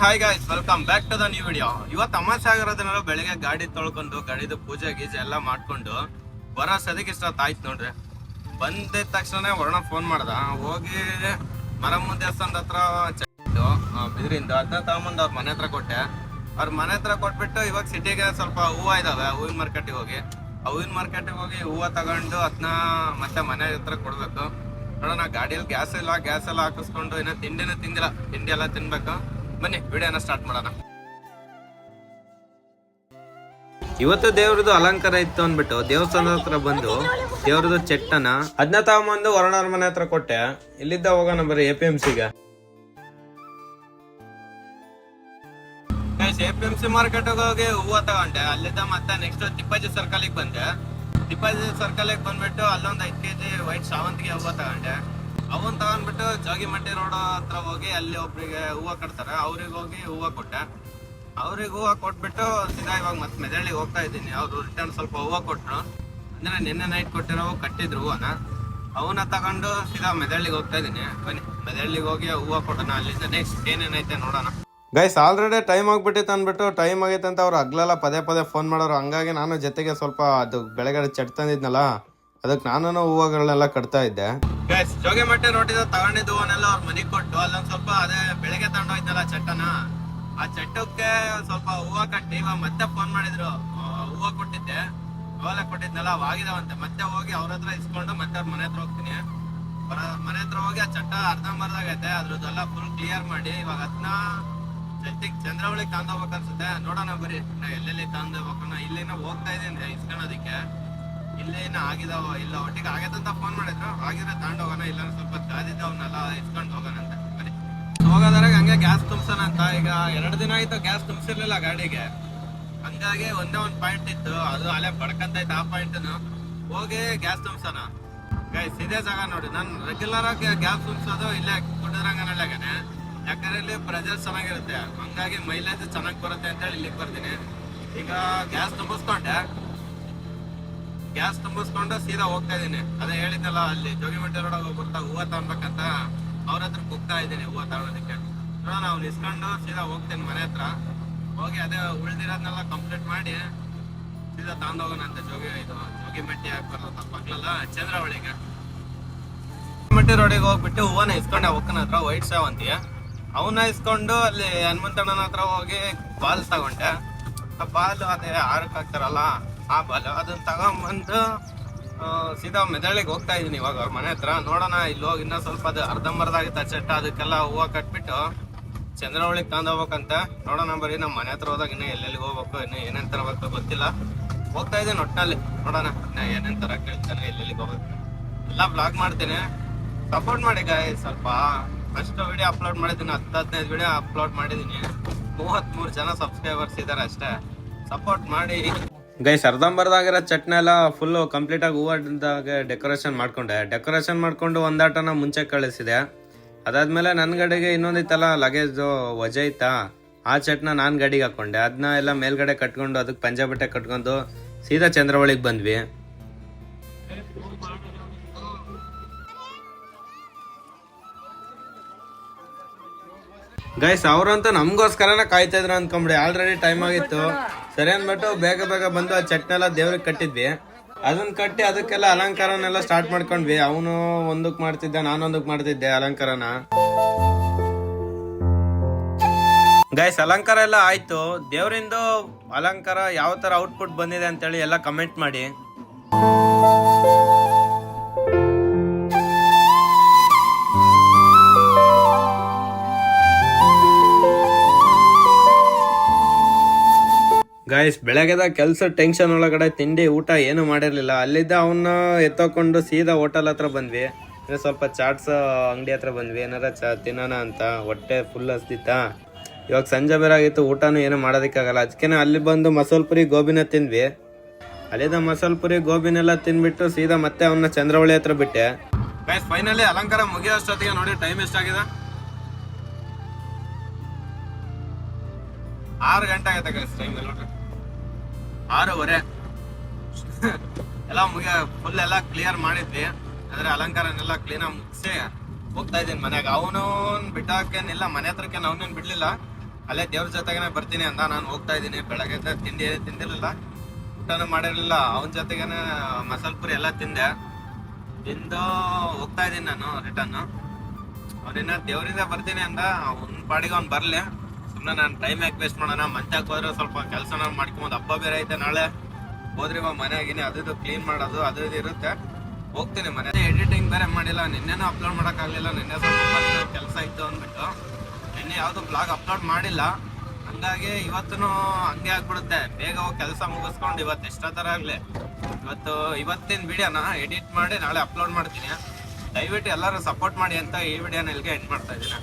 Hi guys, welcome back to the new video. ಇವತ್ತು ತಮಾಷೆ ಆಗಿರೋದನ್ನೆಲ್ಲ ಬೆಳಿಗ್ಗೆ ಗಾಡಿ ತೊಳ್ಕೊಂಡು ಗಾಡಿದು ಪೂಜೆ ಗೀಜೆ ಎಲ್ಲ ಮಾಡ್ಕೊಂಡು ಬರೋ ಸದಿಗೆ ಇಷ್ಟೊತ್ತಾಯ್ತು ನೋಡ್ರಿ. ಬಂದಿದ ತಕ್ಷಣ ವರ್ಣ ಫೋನ್ ಮಾಡ್ದ. ಹೋಗಿ ಮರಮ್ಮ ದೇವಸ್ಥಾನದ ಹತ್ರ ಬಿದ್ರಿಂದ ಅದನ್ನ ತಗೊಂಬಂದು ಅವ್ರ ಮನೆ ಹತ್ರ ಕೊಟ್ಟೆ. ಅವ್ರ ಮನೆ ಹತ್ರ ಕೊಟ್ಬಿಟ್ಟು ಇವಾಗ ಸಿಟಿಗೆ ಸ್ವಲ್ಪ ಹೂವು ಇದಾವೆ, ಹೂವಿನ ಮಾರ್ಕೆಟಿಗೆ ಹೋಗಿ ಹೂವಿನ ಮಾರ್ಕೆಟಿಗೆ ಹೋಗಿ ಹೂವು ತಗೊಂಡು ಅದನ್ನ ಮತ್ತೆ ಮನೆ ಹತ್ರ ಕೊಡ್ಬೇಕು. ನೋಡೋಣ, ಗಾಡಿಯಲ್ಲಿ ಗ್ಯಾಸ್ ಎಲ್ಲ ಹಾಕಿಸ್ಕೊಂಡು ಇನ್ನೂ ತಿಂಡಿನೂ ತಿಂದಿಲ್ಲ, ತಿಂಡಿ ಎಲ್ಲ ತಿನ್ಬೇಕು. ಬನ್ನಿ ವಿಡಿಯೋನ ಸ್ಟಾರ್ಟ್ ಮಾಡೋಣ. ಇವತ್ತು ದೇವ್ರದ್ದು ಅಲಂಕಾರ ಇತ್ತು ಅಂದ್ಬಿಟ್ಟು ದೇವಸ್ಥಾನದ ಹತ್ರ ಬಂದು ದೇವ್ರದ್ದು ಚೆಟ್ಟನ ಅದನ್ನ ತಗೊಂಬಂದು ವರ್ಣವ್ರ ಮನೆ ಹತ್ರ ಕೊಟ್ಟೆ. ಇಲ್ಲಿದ್ದ ಹೋಗೋಣ ಬರ್ರಿ APMCಗೆ. APMC ಮಾರ್ಕೆಟ್ ಹೋಗಿ ಹೂವು ತಗೊಂಡೆ. ಅಲ್ಲಿದ್ದ ಮತ್ತೆ ನೆಕ್ಸ್ಟ್ ತಿಪ್ಪಾಜಿ ಸರ್ಕಲ್ ಬಂದೆ. ತಿಪ್ಪಾಜಿ ಸರ್ಕಲ್ ಬಂದ್ಬಿಟ್ಟು ಅಲ್ಲೊಂದು 5 kg ವೈಟ್ ಶಾವಂತಿಗೆ ಹೂವು ತಗೊಂಡೆ. ಅವನ್ ತಗೊಂಡ್ಬಿಟ್ಟು ಜೋಗಿಮಟ್ಟಿ ರೋಡ್ ಹತ್ರ ಹೋಗಿ ಅಲ್ಲಿ ಒಬ್ರಿಗೆ ಹೂವು ಕಟ್ತಾರೆ, ಅವ್ರಿಗೆ ಹೋಗಿ ಹೂವು ಕೊಟ್ಟೆ. ಅವ್ರಿಗೆ ಹೂವು ಕೊಟ್ಬಿಟ್ಟು ಸೀದಾ ಇವಾಗ ಮತ್ತೆ ಮೆದಳ್ಳಿಗೆ ಹೋಗ್ತಾ ಇದ್ದೀನಿ. ಅವ್ರು ರಿಟರ್ನ್ ಸ್ವಲ್ಪ ಹೂವು ಕೊಟ್ಟರು, ಅಂದ್ರೆ ನಿನ್ನೆ ನೈಟ್ ಕೊಟ್ಟಿರೋ ಕಟ್ಟಿದ್ರು ಹೂವನ. ಅವನ್ನ ತಗೊಂಡು ಸೀದಾ ಮೆದಳ್ಳಿಗೆ ಹೋಗ್ತಾ ಇದ್ದೀನಿ. ಬನ್ನಿ ಮೆದಳ್ಳಿಗೆ ಹೋಗಿ ಹೂವು ಕೊಟ್ಟೋಣ. ಅಲ್ಲಿಂದ ನೆಕ್ಸ್ಟ್ ಏನೇನೈತೆ ನೋಡೋಣ. ಗೈಸ್, ಆಲ್ರೆಡಿ ಟೈಮ್ ಆಗ್ಬಿಟ್ಟಿತ್ತು ಅಂದ್ಬಿಟ್ಟು ಟೈಮ್ ಆಗೈತೆ ಅಂತ ಅವ್ರು ಹಗ್ಲೆಲ್ಲ ಪದೇ ಫೋನ್ ಮಾಡೋರು. ಹಂಗಾಗಿ ನಾನು ಜೊತೆಗೆ ಸ್ವಲ್ಪ ಅದು ಬೆಳಗ್ಗೆ ಚೆಟ್ ತಂದಿದ್ನಲ್ಲ, ಅದಕ್ಕೆ ನಾನು ಹೂವುಗಳನ್ನೆಲ್ಲ ಕಟ್ತಾ ಇದ್ದೆ. ಗೈಸ್, ಜೋಗಿಮಟ್ಟಿ ರೋಟಿದ ತಗೊಂಡಿದ್ದು ಹೂವನ್ನೆಲ್ಲ ಅವ್ರ ಮನೆಗೆ ಕೊಟ್ಟು ಅಲ್ಲೊಂದು ಸ್ವಲ್ಪ ಅದೇ ಬೆಳಗ್ಗೆ ತಗೊಂಡೋಯ್ತಲ್ಲ ಚಟ್ಟನ, ಆ ಚಟ್ಟಕ್ಕೆ ಸ್ವಲ್ಪ ಹೂವು ಕಟ್ಟಿ ಇವಾಗ ಮತ್ತೆ ಫೋನ್ ಮಾಡಿದ್ರು. ಹೂವು ಕೊಟ್ಟಿದ್ದೆ, ಅವೆಲ್ಲ ಕೊಟ್ಟಿದ್ನಲ್ಲ ಅವಾಗಿದಾವಂತೆ. ಮತ್ತೆ ಹೋಗಿ ಅವ್ರ ಹತ್ರ ಇಸ್ಕೊಂಡು ಮತ್ತೆ ಅವ್ರ ಮನೆ ಹತ್ರ ಹೋಗ್ತೀನಿ. ಮನೆ ಹತ್ರ ಹೋಗಿ ಆ ಚಟ್ಟ ಅರ್ಧಂಬರ್ದಾಗೈತೆ, ಅದ್ರದ್ದೆಲ್ಲ ಫುಲ್ ಕ್ಲಿಯರ್ ಮಾಡಿ ಇವಾಗ ಅದನ್ನ ಚಂದ್ರವಳಿಗೆ ತಗೊಂಡೋಗ್ಬೇಕು ಅನ್ಸುತ್ತೆ. ನೋಡೋಣ ಬರ್ರಿ ಎಲ್ಲೆಲ್ಲಿ ತಗೊಂಡೋಗ್ಬೇಕು. ಇಲ್ಲಿನ ಹೋಗ್ತಾ ಇದ್ದೀನಿ ಇಸ್ಕೊಳೋದಿಕ್ಕೆ. ಇಲ್ಲೇನ ಆಗಿದಾವ ಇಲ್ಲ ಒಟ್ಟಿಗೆ ಆಗೈತಂತ ಫೋನ್ ಮಾಡಿದ್ರು. ಆಗಿದ್ರೆ ತಗೊಂಡೋಗೋಣ, ಇಲ್ಲ ಸ್ವಲ್ಪ ಕಾದಿದ್ದವನ್ನೆಲ್ಲ ಇಸ್ಕೊಂಡು ಹೋಗೋಣ ಅಂತ. ಬರೀ ಹೋಗೋದ್ರಾಗ ಹಂಗೆ ಗ್ಯಾಸ್ ತುಂಬಿಸೋಣ ಅಂತ. ಈಗ 2 ದಿನ ಆಯ್ತು ಗ್ಯಾಸ್ ತುಂಬಿಸಿರ್ಲಿಲ್ಲ ಗಾಡಿಗೆ. ಹಂಗಾಗಿ ಒಂದೇ ಒಂದು ಪಾಯಿಂಟ್ ಇತ್ತು, ಅದು ಅಲ್ಲೇ ಬಡ್ಕಂತೈತೆ. ಆ ಪಾಯಿಂಟ್ನು ಹೋಗಿ ಗ್ಯಾಸ್ ತುಂಬಿಸೋಣ. ಗೈಸ್, ಇದೇ ಜಾಗ ನೋಡಿ, ನಾನು ರೆಗ್ಯುಲರ್ ಆಗಿ ಗ್ಯಾಸ್ ತುಂಬಿಸೋದು ಇಲ್ಲೇ ಕುಡ್ರಂಗನಲ್ಲಾಗನೆ. ಯಾಕಂದ್ರೆ ಇಲ್ಲಿ ಪ್ರೆಜರ್ ಚೆನ್ನಾಗಿರುತ್ತೆ, ಹಂಗಾಗಿ ಮೈಲೇಜ್ ಚೆನ್ನಾಗಿ ಬರುತ್ತೆ ಅಂತೇಳಿ ಇಲ್ಲಿಗೆ ಬರ್ತೀನಿ. ಈಗ ಗ್ಯಾಸ್ ತುಂಬಿಸ್ಕೊಂಡು ಸೀದಾ ಹೋಗ್ತಾ ಇದ್ದೀನಿ. ಅದೇ ಹೇಳಿದ್ನಲ್ಲ, ಅಲ್ಲಿ ಜೋಗಿಮಟ್ಟಿ ರೋಡ್ ಬರ್ತಾ ಹೂವು ತಗೊಳ್ಬೇಕಂತ ಅವ್ರ ಹತ್ರ ಹೋಗ್ತಾ ಇದ್ದೀನಿ ಹೂವು ತಗೊಳೋದಕ್ಕೆ. ನೋಡೋಣ, ಅವ್ನು ಇಸ್ಕೊಂಡು ಸೀದಾ ಹೋಗ್ತೀನಿ ಮನೆ ಹತ್ರ ಹೋಗಿ. ಅದೇ ಉಳಿದಿರೋದನ್ನೆಲ್ಲ ಕಂಪ್ಲೀಟ್ ಮಾಡಿ ಸೀದಾ ತಗೊಂಡೋಗೋಣ ಅಂತ. ಜೋಗಿಮಟ್ಟಿ ಹಾಕಿ ಬರೋದು ಮಕ್ಳೆಲ್ಲ ಚಂದ್ರವಳಿಗೆ. ಜೋಗಿಮಟ್ಟಿ ರೋಡಿಗೆ ಹೋಗ್ಬಿಟ್ಟು ಹೂವನ್ನ ಇಸ್ಕೊಂಡೆ ಒಕ್ಕನ ಹತ್ರ, ವೈಟ್ ಸೇವಂತಿಗೆ. ಅವನ್ನ ಇಸ್ಕೊಂಡು ಅಲ್ಲಿ ಹನುಮಂತಣ್ಣನ ಹತ್ರ ಹೋಗಿ ಬಾಲ್ ತಗೊಂಡೆ. ಆ ಬಾಲ್ ಅದೇ ಆರಕ್ಕೆ ಹಾಕ್ತಾರಲ್ಲ ಆ ಬಾಲ್, ಅದನ್ನ ತಗೊಂಬಂದು ಸೀದಾ ಮೆದಳಿಗೆ ಹೋಗ್ತಾ ಇದೀನಿ ಇವಾಗ ಅವ್ರ ಮನೆ ಹತ್ರ. ನೋಡೋಣ, ಇಲ್ಲಿ ಹೋಗಿ ಇನ್ನೂ ಸ್ವಲ್ಪ ಅದು ಅರ್ಧಂಬರ್ದಾಗಿತ್ತು ಆ ಚಟ್ಟ, ಅದಕ್ಕೆಲ್ಲ ಹೂವು ಕಟ್ಬಿಟ್ಟು ಚಂದ್ರವಳಿಗೆ ತಗೊಂಡೋಗ್ಬೇಕಂತ. ನೋಡೋಣ ಬರ್ರಿ, ನಮ್ಮ ಮನೆ ಹತ್ರ ಹೋದಾಗ ಇನ್ನೂ ಎಲ್ಲೆಲ್ಲಿಗೆ ಹೋಗ್ಬೇಕು, ಇನ್ನೂ ಏನೇನು ತರಬೇಕು ಗೊತ್ತಿಲ್ಲ. ಹೋಗ್ತಾ ಇದ್ದೀನಿ ಒಟ್ಟಿನಲ್ಲಿ. ನೋಡೋಣ ಇನ್ನೂ ಏನೇನು ತರ ಕೇಳ್ತಾನೆ, ಎಲ್ಲೆಲ್ಲಿಗೆ ಹೋಗ್ಬೇಕು ಎಲ್ಲ ಬ್ಲಾಗ್ ಮಾಡ್ತೀನಿ. ಸಪೋರ್ಟ್ ಮಾಡಿ ಗಾಯ್ಸ್. ಸ್ವಲ್ಪ ಫಸ್ಟ್ ವಿಡಿಯೋ ಅಪ್ಲೋಡ್ ಮಾಡಿದ್ದೀನಿ, 10-15 ವಿಡಿಯೋ ಅಪ್ಲೋಡ್ ಮಾಡಿದ್ದೀನಿ. 33 ಜನ ಸಬ್ಸ್ಕ್ರೈಬರ್ಸ್ ಇದ್ದಾರೆ ಅಷ್ಟೇ. ಸಪೋರ್ಟ್ ಮಾಡಿ ಗೈಸ್. ಅರ್ಧಂಬರ್ದಾಗಿರೋ ಚಟ್ನ ಎಲ್ಲ ಫುಲ್ಲು ಕಂಪ್ಲೀಟ್ ಆಗಿ ಹೂವದಾಗ ಡೆಕೋರೇಷನ್ ಮಾಡ್ಕೊಂಡು ಒಂದಾಟನ ಮುಂಚೆ ಕಳಿಸಿದೆ. ಅದಾದ್ಮೇಲೆ ನನ್ನ ಗಾಡಿಗೆ ಇನ್ನೊಂದಿತ್ತಲ್ಲ ಲಗೇಜು ವಜೆ ಇತ್ತಾ, ಆ ಚಟ್ನ ನಾನು ಗಾಡಿಗೆ ಹಾಕೊಂಡೆ. ಅದನ್ನ ಎಲ್ಲ ಮೇಲ್ಗಡೆ ಕಟ್ಕೊಂಡು ಅದಕ್ಕೆ ಪಂಜೆ ಬಟ್ಟೆ ಕಟ್ಕೊಂಡು ಸೀದಾ ಚಂದ್ರವಳಿಗೆ ಬಂದ್ವಿ. ಗೈಸ್, ಅವ್ರಂತೂ ನಮಗೋಸ್ಕರನೇ ಕಾಯ್ತಾ ಇದ್ರು ಅನ್ಕೊಂಬಿಡಿ. ಆಲ್ರೆಡಿ ಟೈಮ್ ಆಗಿತ್ತು. ಸರಿ ಅಂದ್ಬಿಟ್ಟು ಬೇಗ ಬಂದು ಆ ಚಟ್ನೆಲ್ಲ ದೇವ್ರಿಗೆ ಕಟ್ಟಿದ್ವಿ. ಅದನ್ನ ಕಟ್ಟಿ ಅದಕ್ಕೆಲ್ಲ ಅಲಂಕಾರನೆಲ್ಲ ಸ್ಟಾರ್ಟ್ ಮಾಡ್ಕೊಂಡ್ವಿ. ಅವನು ಒಂದಕ್ಕೆ ಮಾಡ್ತಿದ್ದೆ, ನಾನೊಂದಕ್ಕೆ ಮಾಡ್ತಿದ್ದೆ ಅಲಂಕಾರನ. ಗೈಸ್, ಅಲಂಕಾರ ಎಲ್ಲ ಆಯ್ತು. ದೇವ್ರಿಂದು ಅಲಂಕಾರ ಯಾವ ತರ ಔಟ್ಪುಟ್ ಬಂದಿದೆ ಅಂತೇಳಿ ಎಲ್ಲ ಕಮೆಂಟ್ ಮಾಡಿ. ಗೈಸ್, ಬೆಳಗ್ಗೆದ ಕೆಲಸ ಟೆನ್ಷನ್ ಒಳಗಡೆ ತಿಂಡಿ ಊಟ ಏನು ಮಾಡಿರ್ಲಿಲ್ಲ. ಅಲ್ಲಿದ್ದ ಅವನ್ನ ಎತ್ತಕೊಂಡು ಸೀದಾ ಹೋಟೆಲ್ ಹತ್ರ ಬಂದ್ವಿ. ಸ್ವಲ್ಪ ಚಾಟ್ಸ್ ಅಂಗಡಿ ಹತ್ರ ಬಂದ್ವಿ, ಏನಾರ ತಿನ್ನೋಣ ಅಂತ. ಹೊಟ್ಟೆ ಫುಲ್ ಹಸ್ದಿತ್ತಾ. ಇವಾಗ ಸಂಜೆ ಬೇರೆ ಆಗಿತ್ತು, ಊಟನೂ ಏನು ಮಾಡೋದಕ್ಕಾಗಲ್ಲ. ಅದಕ್ಕೆ ಅಲ್ಲಿ ಬಂದು ಮಸಾಲೆ ಪುರಿ ಗೋಬಿನ ತಿಂದ್ವಿ. ಅಲ್ಲಿದ್ದ ಮಸಾಲೆ ಪುರಿ ಗೋಬಿನೆಲ್ಲ ತಿನ್ಬಿಟ್ಟು ಸೀದಾ ಮತ್ತೆ ಅವನ್ನ ಚಂದ್ರವಳಿ ಹತ್ರ ಬಿಟ್ಟೆ. ಗೈಸ್, ಫೈನಲಿ ಅಲಂಕಾರ ಮುಗಿಯೋ ಅಷ್ಟೊತ್ತಿಗೆ ನೋಡಿ ಟೈಮ್ ಎಷ್ಟಾಗಿದೆ, 6 ಗಂಟೆ ಆಗೈತೆ ಗೈಸ್. ಟೈಮ್ ನೋಡ್ರಿ 6:15 ಎಲ್ಲ ಫುಲ್ ಎಲ್ಲ ಕ್ಲಿಯರ್ ಮಾಡಿದ್ವಿ. ಅಂದ್ರೆ ಅಲಂಕಾರನೆಲ್ಲ ಕ್ಲೀನಾಗಿ ಮುಗಿಸಿ ಹೋಗ್ತಾ ಇದ್ದೀನಿ ಮನೆಗೆ. ಅವನು ಬಿಟ್ಟಾಕೇನಿಲ್ಲ, ಮನೆ ಹತ್ರಕ್ಕೆ ಅವನೇನು ಬಿಡ್ಲಿಲ್ಲ. ಅಲ್ಲೇ ದೇವ್ರ ಜೊತೆಗೇನೆ ಬರ್ತೀನಿ ಅಂತ ನಾನು ಹೋಗ್ತಾ ಇದ್ದೀನಿ. ಬೆಳಗ್ಗೆ ತಿಂಡಿ ತಿಂದಿರಲಿಲ್ಲ, ಊಟನೂ ಮಾಡಿರಲಿಲ್ಲ. ಅವನ ಜೊತೆಗೇನೆ ಮಸಾಲೆ ಪುರಿ ಎಲ್ಲ ತಿಂದು ಹೋಗ್ತಾ ಇದ್ದೀನಿ ನಾನು ರಿಟರ್ನ್. ಅವನಿನ್ನ ದೇವರಿಂದ ಬರ್ತೀನಿ ಅಂದ, ಅವ್ನ ಪಾಡಿಗೆ ಅವ್ನು ಬರಲಿ. ಸುಮ್ಮನೆ ನಾನು ಟೈಮ್ ಯಾಕೆ ವೇಸ್ಟ್ ಮಾಡೋಣ, ಮಂಚಕ್ಕೆ ಹೋದ್ರೆ ಸ್ವಲ್ಪ ಕೆಲಸನ ಮಾಡ್ಕೊಂಬೋದು. ಹಬ್ಬ ಬೇರೆ ಐತೆ ನಾಳೆ, ಹೋದ್ರೆ ಮನೆಯಾಗಿನಿ ಅದು ಕ್ಲೀನ್ ಮಾಡೋದು ಅದು ಇದು ಇರುತ್ತೆ. ಹೋಗ್ತೀನಿ ಮನೆ. ಎಡಿಟಿಂಗ್ ಬೇರೆ ಮಾಡಿಲ್ಲ, ನಿನ್ನೆನೂ ಅಪ್ಲೋಡ್ ಮಾಡೋಕ್ಕಾಗಲಿಲ್ಲ. ನಿನ್ನೆ ಸ್ವಲ್ಪ ಕೆಲಸ ಇತ್ತು ಅಂದ್ಬಿಟ್ಟು ನಿನ್ನೆ ಯಾವುದು ಬ್ಲಾಗ್ ಅಪ್ಲೋಡ್ ಮಾಡಿಲ್ಲ. ಹಂಗಾಗಿ ಇವತ್ತೂ ಹಂಗೆ ಆಗ್ಬಿಡುತ್ತೆ. ಬೇಗ ಹೋಗಿ ಕೆಲಸ ಮುಗಿಸ್ಕೊಂಡು ಇವತ್ತು ಎಷ್ಟೋ ಥರ ಆಗಲಿ ಇವತ್ತಿನ ವಿಡಿಯೋನ ಎಡಿಟ್ ಮಾಡಿ ನಾಳೆ ಅಪ್ಲೋಡ್ ಮಾಡ್ತೀನಿ. ದಯವಿಟ್ಟು ಎಲ್ಲರೂ ಸಪೋರ್ಟ್ ಮಾಡಿ ಅಂತ ಈ ವಿಡಿಯೋನ ಇಲ್ಲಿಗೆ ಎಂಡ್ ಮಾಡ್ತಾ ಇದ್ದೀನಿ.